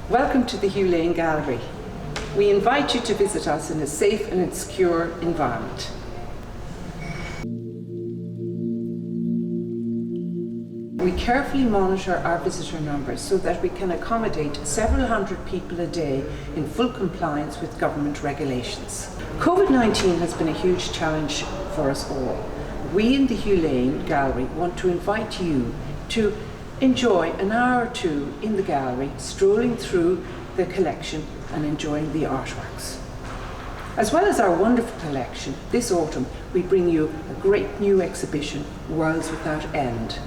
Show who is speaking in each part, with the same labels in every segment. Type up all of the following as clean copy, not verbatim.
Speaker 1: Welcome to the Hugh Lane Gallery. We invite you to visit us in a safe and secure environment. We carefully monitor our visitor numbers so that we can accommodate several hundred people a day in full compliance with government regulations. COVID-19 has been a huge challenge for us all. We in the Hugh Lane Gallery want to invite you to enjoy an hour or two in the gallery, strolling through the collection and enjoying the artworks. As well as our wonderful collection, this autumn we bring you a great new exhibition, Worlds Without End.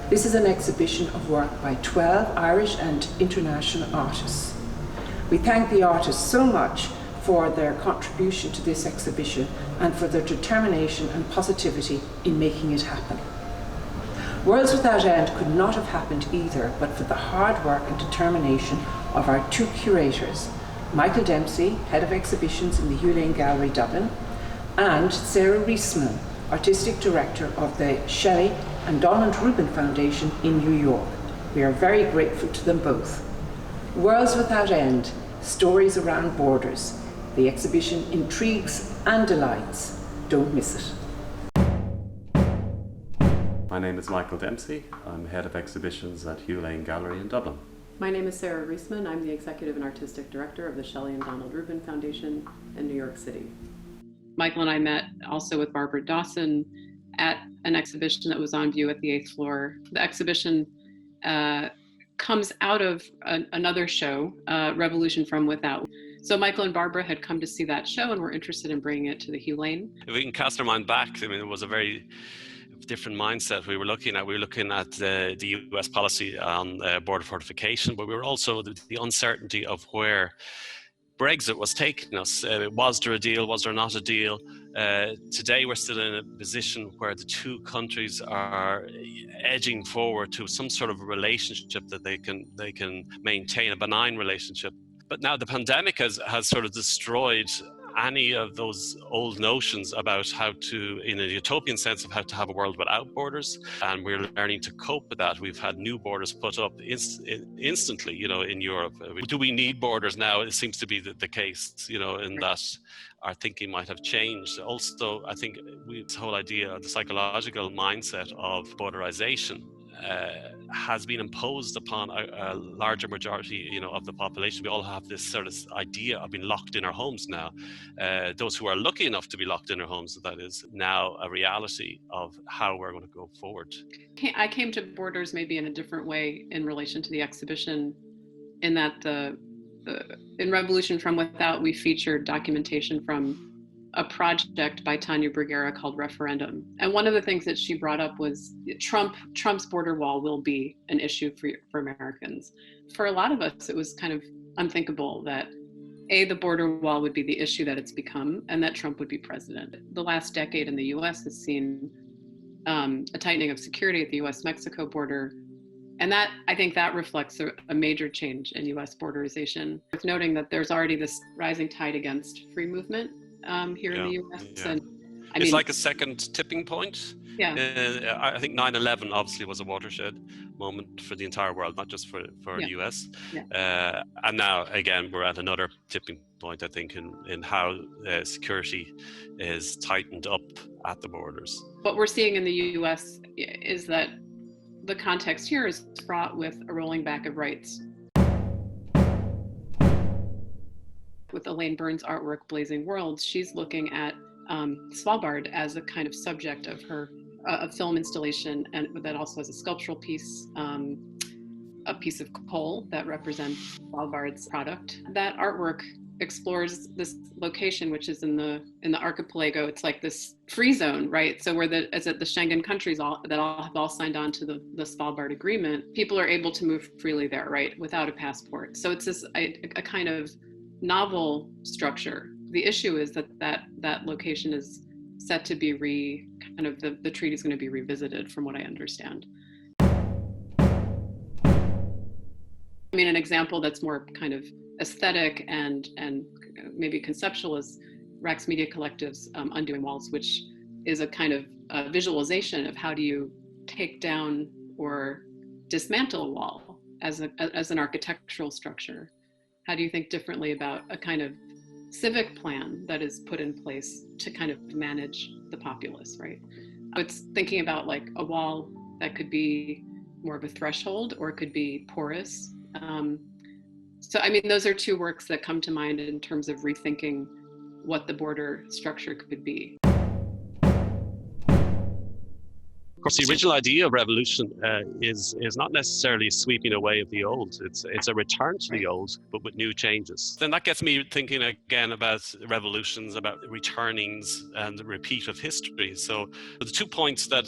Speaker 1: This is an exhibition of work by 12 Irish and international artists. We thank the artists so much for their contribution to this exhibition and for their determination and positivity in making it happen. Worlds Without End could not have happened either but for the hard work and determination of our two curators, Michael Dempsey, Head of Exhibitions in the Hugh Lane Gallery, Dublin, and Sarah Reisman, Artistic Director of the Shelley and Donald Rubin Foundation in New York. We are very grateful to them both. Worlds Without End, Stories Around Borders. The exhibition intrigues and delights. Don't miss it.
Speaker 2: My name is Michael Dempsey. I'm Head of Exhibitions at Hugh Lane Gallery in Dublin.
Speaker 3: My name is Sarah Reisman. I'm the Executive and Artistic Director of the Shelley and Donald Rubin Foundation in New York City. Michael and I met also with Barbara Dawson at an exhibition that was on view at the 8th floor. The exhibition comes out of another show, Revolution from Without. So Michael and Barbara had come to see that show and were interested in bringing it to the Hugh Lane.
Speaker 4: If we can cast our mind back, I mean, it was a very different mindset we were looking at. We were looking at the US policy on border fortification, but we were also the uncertainty of where Brexit was taking us. Was there a deal? Was there not a deal? Today we're still in a position where the two countries are edging forward to some sort of relationship that they can maintain, a benign relationship. But now the pandemic has sort of destroyed any of those old notions about how to, in a utopian sense, of how to have a world without borders. And we're learning to cope with that. We've had new borders put up instantly, in Europe. Do we need borders now? It seems to be the case, in that our thinking might have changed. Also, I think this whole idea, the psychological mindset of borderisation, has been imposed upon a larger majority, of the population. We all have this sort of idea of being locked in our homes now. Those who are lucky enough to be locked in their homes, that is now a reality of how we're going to go forward.
Speaker 3: I came to borders maybe in a different way in relation to the exhibition, in that in Revolution from Without, we featured documentation from a project by Tanya Bruguera called Referendum. And one of the things that she brought up was Trump's border wall will be an issue for Americans. For a lot of us, it was kind of unthinkable that the border wall would be the issue that it's become and that Trump would be president. The last decade in the US has seen a tightening of security at the US-Mexico border. And I think that reflects a major change in US borderization. Worth noting that there's already this rising tide against free movement here in the US.
Speaker 4: Yeah.
Speaker 3: And
Speaker 4: it's like a second tipping point.
Speaker 3: Yeah.
Speaker 4: I think 9/11 obviously was a watershed moment for the entire world, not just for the US.
Speaker 3: Yeah.
Speaker 4: And now, again, we're at another tipping point, I think, in how security is tightened up at the borders.
Speaker 3: What we're seeing in the US is that the context here is fraught with a rolling back of rights. With Elaine Byrne's artwork, Blazing Worlds, she's looking at Svalbard as a kind of subject of her film installation, and that also has a sculptural piece, a piece of coal that represents Svalbard's product. That artwork explores this location, which is in the archipelago. It's like this free zone, right? So where the Schengen countries have all signed on to the Svalbard Agreement, people are able to move freely there, right, without a passport. So it's this a kind of novel structure. The issue is that location is set to be the treaty is going to be revisited, from what I understand. I mean, an example that's more kind of aesthetic and maybe conceptual is Raqs Media Collective's Undoing Walls, which is a kind of visualization of how do you take down or dismantle a wall. as an architectural structure? How do you think differently about a kind of civic plan that is put in place to kind of manage the populace, right? It's thinking about like a wall that could be more of a threshold, or it could be porous. So, I mean, those are two works that come to mind in terms of rethinking what the border structure could be.
Speaker 4: Of course, the original idea of revolution is not necessarily sweeping away of the old. It's a return to the old, but with new changes. Then that gets me thinking again about revolutions, about returnings and the repeat of history. So the 2 points that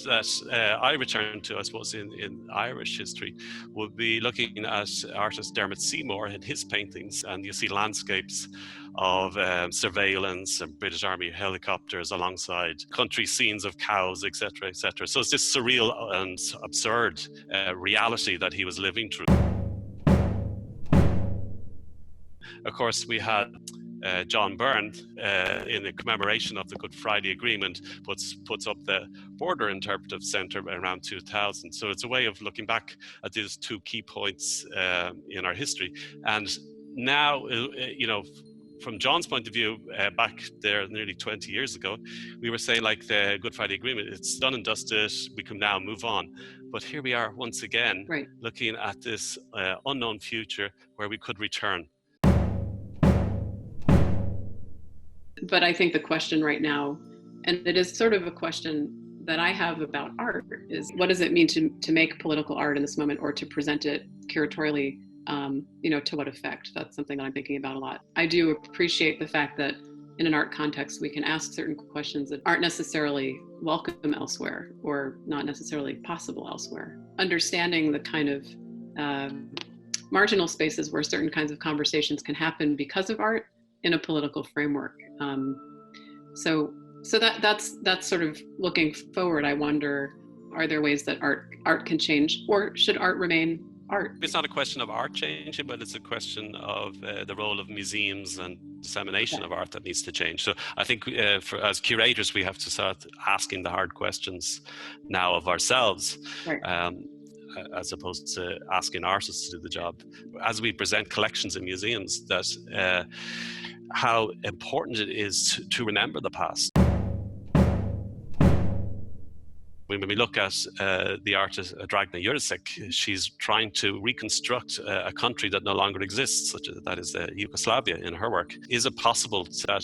Speaker 4: I return to, I suppose, in Irish history would be looking at artist Dermot Seymour and his paintings, and you see landscapes of surveillance and British Army helicopters alongside country scenes of cows, etc., etc. So it's this surreal and absurd reality that he was living through. Of course, we had John Byrne, in the commemoration of the Good Friday Agreement, puts up the Border Interpretive Centre around 2000. So it's a way of looking back at these two key points in our history. And now, from John's point of view, back there nearly 20 years ago, we were saying like the Good Friday Agreement, it's done and dusted, we can now move on. But here we are once again, right, looking at this unknown future where we could return.
Speaker 3: But I think the question right now, and it is sort of a question that I have about art, is what does it mean to make political art in this moment, or to present it curatorially? To what effect? That's something that I'm thinking about a lot. I do appreciate the fact that in an art context, we can ask certain questions that aren't necessarily welcome elsewhere, or not necessarily possible elsewhere. Understanding the kind of marginal spaces where certain kinds of conversations can happen because of art in a political framework. So that's sort of looking forward. I wonder, are there ways that art can change, or should art remain art?
Speaker 4: It's not a question of art changing, but it's a question of the role of museums and dissemination of art that needs to change. So I think as curators, we have to start asking the hard questions now of ourselves, right, as opposed to asking artists to do the job. As we present collections in museums, that how important it is to remember the past. When we look at the artist Dragana Jurišić, she's trying to reconstruct a country that no longer exists, such as that is Yugoslavia in her work. Is it possible that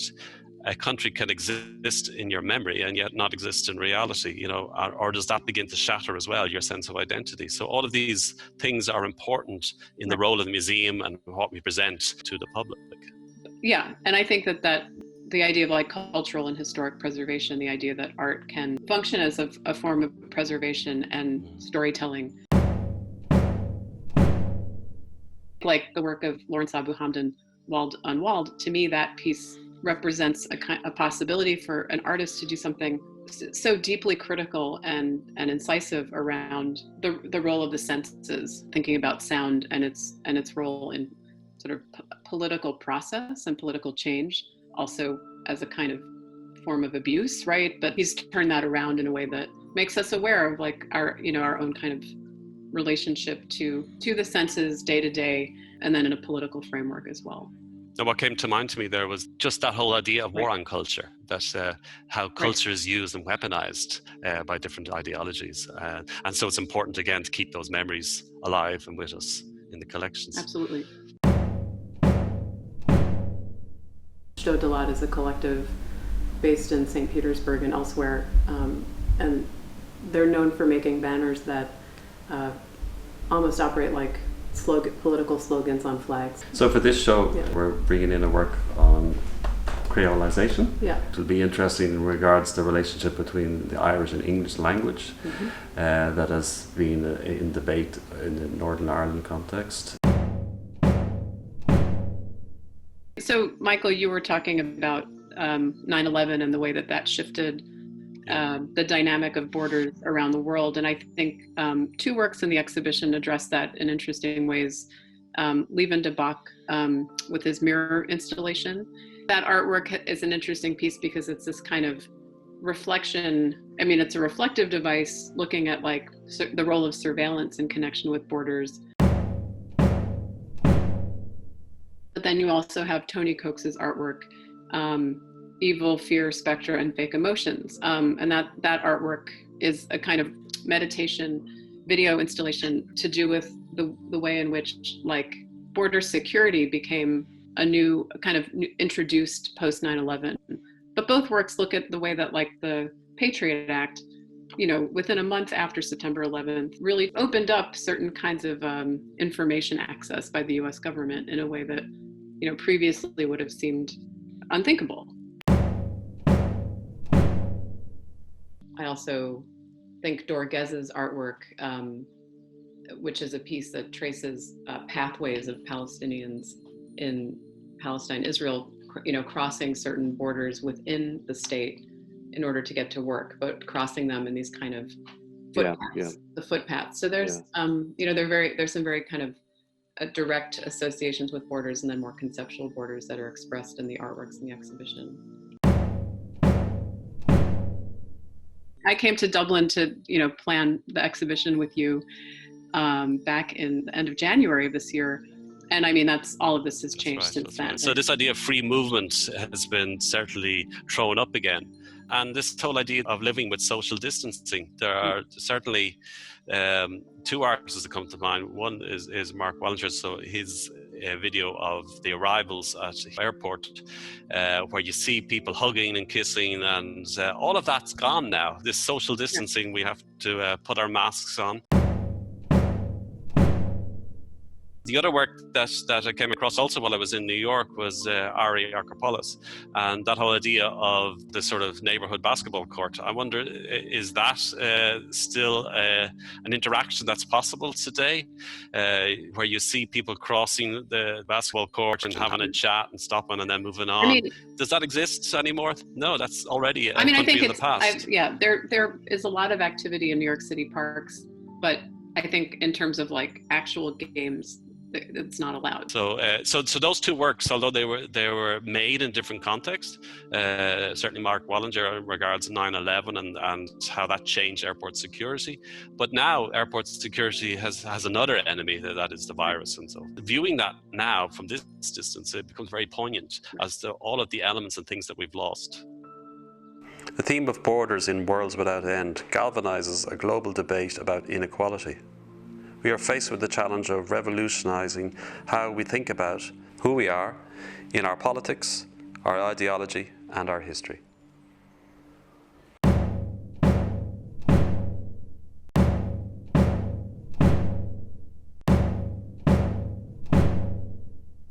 Speaker 4: a country can exist in your memory and yet not exist in reality? Or does that begin to shatter as well your sense of identity? So all of these things are important in the role of the museum and what we present to the public.
Speaker 3: Yeah, and I think that the idea of like cultural and historic preservation, the idea that art can function as a form of preservation and storytelling. Like the work of Lawrence Abu Hamdan, Walled Unwalled, to me that piece represents a possibility for an artist to do something so deeply critical and incisive around the role of the senses, thinking about sound and its role in sort of political process and political change, also as a kind of form of abuse, right? But he's turned that around in a way that makes us aware of like our own kind of relationship to the senses day to day, and then in a political framework as well.
Speaker 4: And what came to mind to me there was just that whole idea of war on culture, that how culture is used and weaponized by different ideologies. And so it's important, again, to keep those memories alive and with us in the collections.
Speaker 3: Absolutely. Chto Delat is a collective based in St. Petersburg and elsewhere, and they're known for making banners that almost operate like political slogans on flags.
Speaker 2: So for this show, we're bringing in a work on creolization.
Speaker 3: Yeah.
Speaker 2: It'll be interesting in regards to the relationship between the Irish and English language that has been in debate in the Northern Ireland context.
Speaker 3: So, Michael, you were talking about 9/11 and the way that shifted the dynamic of borders around the world. And I think two works in the exhibition address that in interesting ways. Lieven De Boeck with his mirror installation. That artwork is an interesting piece because it's this kind of reflection. I mean, it's a reflective device looking at like the role of surveillance in connection with borders. then you also have Tony Coax's artwork, Evil, Fear, Spectra, and Fake Emotions. And that artwork is a kind of meditation video installation to do with the way in which like border security became a new kind of introduced post 9/11. But both works look at the way that like the Patriot Act, you know, within a month after September 11th, really opened up certain kinds of information access by the US government in a way that, you know, previously would have seemed unthinkable. I also think Dor Guez's artwork, which is a piece that traces pathways of Palestinians in Palestine, Israel, you know, crossing certain borders within the state in order to get to work, but crossing them in these kind of footpaths, the footpaths. So there's, you know, there's some very kind of direct associations with borders and then more conceptual borders that are expressed in the artworks in the exhibition. I came to Dublin to, you know, plan the exhibition with you back in the end of January of this year. And I mean, all of this has changed since then.
Speaker 4: So this idea of free movement has been certainly thrown up again. And this whole idea of living with social distancing, there are certainly two artists that come to mind. One is Mark Wallinger, so his video of the arrivals at the airport, where you see people hugging and kissing, and all of that's gone now. This social distancing, we have to put our masks on. The other work that I came across also while I was in New York was Ari Marcopoulos, and that whole idea of the sort of neighborhood basketball court. I wonder, is that still an interaction that's possible today, where you see people crossing the basketball court and having a chat and stopping and then moving on? I mean, does that exist anymore? No, that's already I think in the past.
Speaker 3: There is a lot of activity in New York City parks, but I think in terms of like actual games, it's not allowed.
Speaker 4: So those two works, although they were made in different contexts, certainly Mark Wallinger regards 9/11 and how that changed airport security. But now airport security has another enemy, that is the virus. And so viewing that now from this distance, it becomes very poignant as to all of the elements and things that we've lost.
Speaker 2: The theme of borders in Worlds Without End galvanizes a global debate about inequality. We are faced with the challenge of revolutionizing how we think about who we are in our politics, our ideology, and our history.